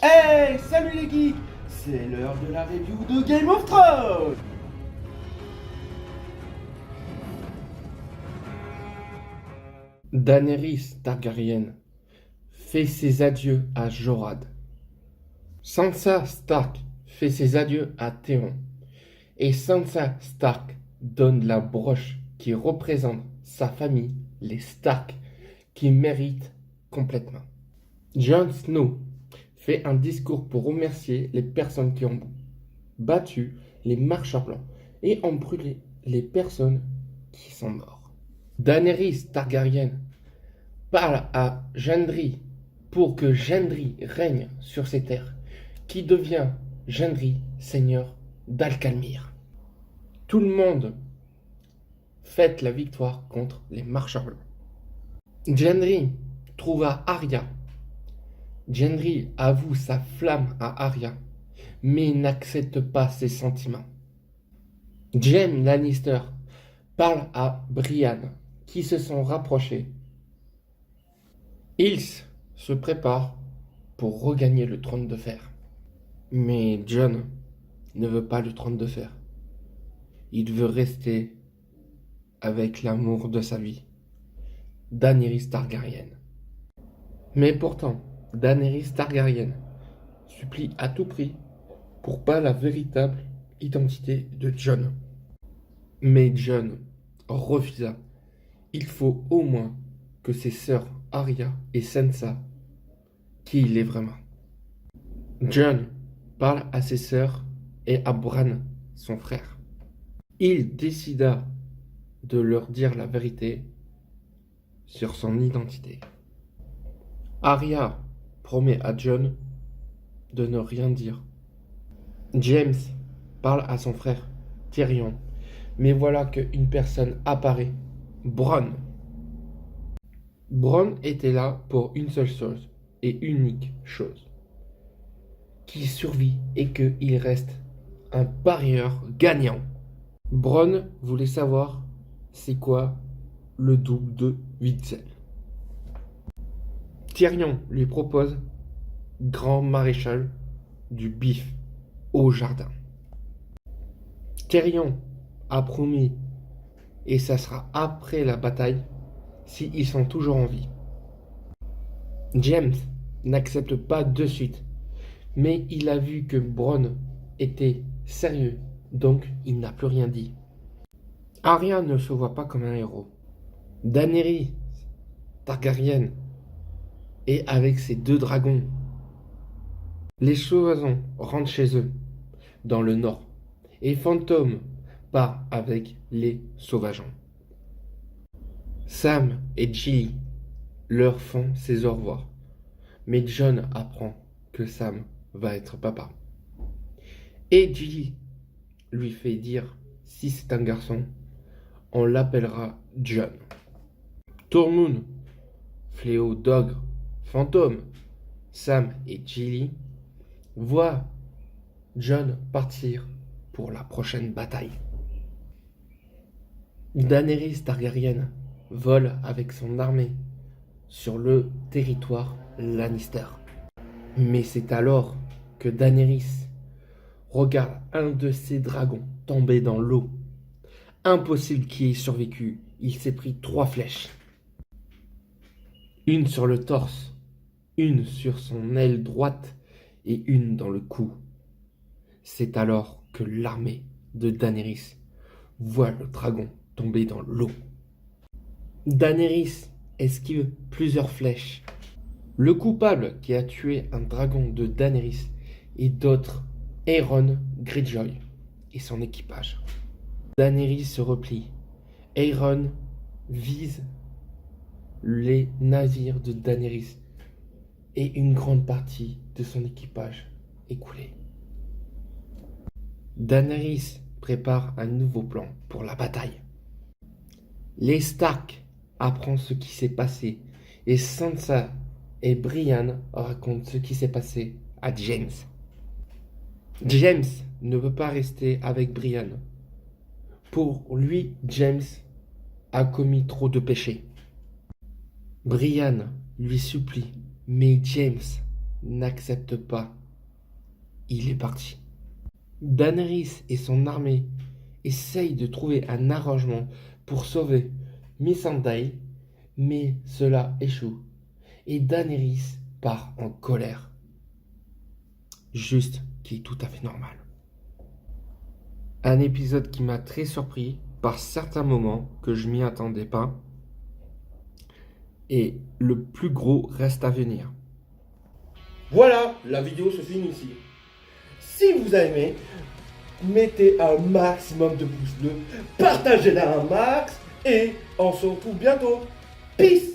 Hey, salut les geeks! C'est l'heure de la review de Game of Thrones! Daenerys Targaryen fait ses adieux à Jorah. Sansa Stark fait ses adieux à Theon. Et Sansa Stark donne la broche qui représente sa famille, les Stark, qui méritent complètement. Jon Snow fait un discours pour remercier les personnes qui ont battu les marcheurs blancs et ont brûlé les personnes qui sont mortes. Daenerys Targaryen parle à Gendry pour que Gendry règne sur ces terres, qui devient Gendry, seigneur d'Alcalmir. Tout le monde fête la victoire contre les marcheurs blancs. Gendry trouva Arya. Gendry avoue sa flamme à Arya, mais n'accepte pas ses sentiments. Jaime Lannister parle à Brienne, qui se sont rapprochés. Ils se préparent pour regagner le trône de fer. Mais Jon ne veut pas le trône de fer. Il veut rester avec l'amour de sa vie, Daenerys Targaryen. Mais pourtant, Daenerys Targaryen supplie à tout prix pour pas la véritable identité de Jon. Mais Jon refusa. Il faut au moins que ses sœurs Arya et Sansa qui il est vraiment. Jon parle à ses sœurs et à Bran, son frère. Il décida de leur dire la vérité sur son identité. Arya promet à Jon de ne rien dire. James parle à son frère Tyrion, mais voilà qu'une personne apparaît, Bronn. Bronn était là pour une seule chose et unique chose, qu'il survit et qu'il reste un parieur gagnant. Bronn voulait savoir c'est quoi le double de Witzel. Tyrion lui propose grand maréchal du bif au jardin. Tyrion a promis, et ça sera après la bataille, s'ils sont toujours en vie. James n'accepte pas de suite, mais il a vu que Bronn était sérieux, donc il n'a plus rien dit. Arya ne se voit pas comme un héros. Daenerys Targaryen est avec ses 2 dragons. Les Sauvageons rentrent chez eux, dans le nord, et Fantôme part avec les Sauvageons. Sam et Gilly leur font ses au revoir, mais Jon apprend que Sam va être papa. Et Gilly lui fait dire, si c'est un garçon, on l'appellera Jon. Tormund, Fléau d'Ogre, Fantôme, Sam et Gilly voient Jon partir pour la prochaine bataille. Daenerys Targaryen vole avec son armée sur le territoire Lannister. Mais c'est alors que Daenerys regarde un de ses dragons tomber dans l'eau. Impossible qu'il ait survécu, il s'est pris 3 flèches. Une sur le torse, une sur son aile droite et une dans le cou. C'est alors que l'armée de Daenerys voit le dragon tomber dans l'eau. Daenerys esquive plusieurs flèches. Le coupable qui a tué un dragon de Daenerys et d'autres, Aeron Greyjoy et son équipage. Daenerys se replie. Aeron vise les navires de Daenerys et une grande partie de son équipage est coulée. Daenerys prépare un nouveau plan pour la bataille. Les Stark apprennent ce qui s'est passé et Sansa et Brienne racontent ce qui s'est passé à James. James ne veut pas rester avec Brienne. Pour lui, James a commis trop de péchés. Brienne lui supplie, mais James n'accepte pas. Il est parti. Daenerys et son armée essayent de trouver un arrangement pour sauver Missandei, mais cela échoue et Daenerys part en colère. Juste qui est tout à fait normal. Un épisode qui m'a très surpris par certains moments que je m'y attendais pas. Et le plus gros reste à venir. Voilà, la vidéo se finit ici. Si vous avez aimé, mettez un maximum de pouces bleus, partagez-la un max et on se retrouve bientôt. Peace!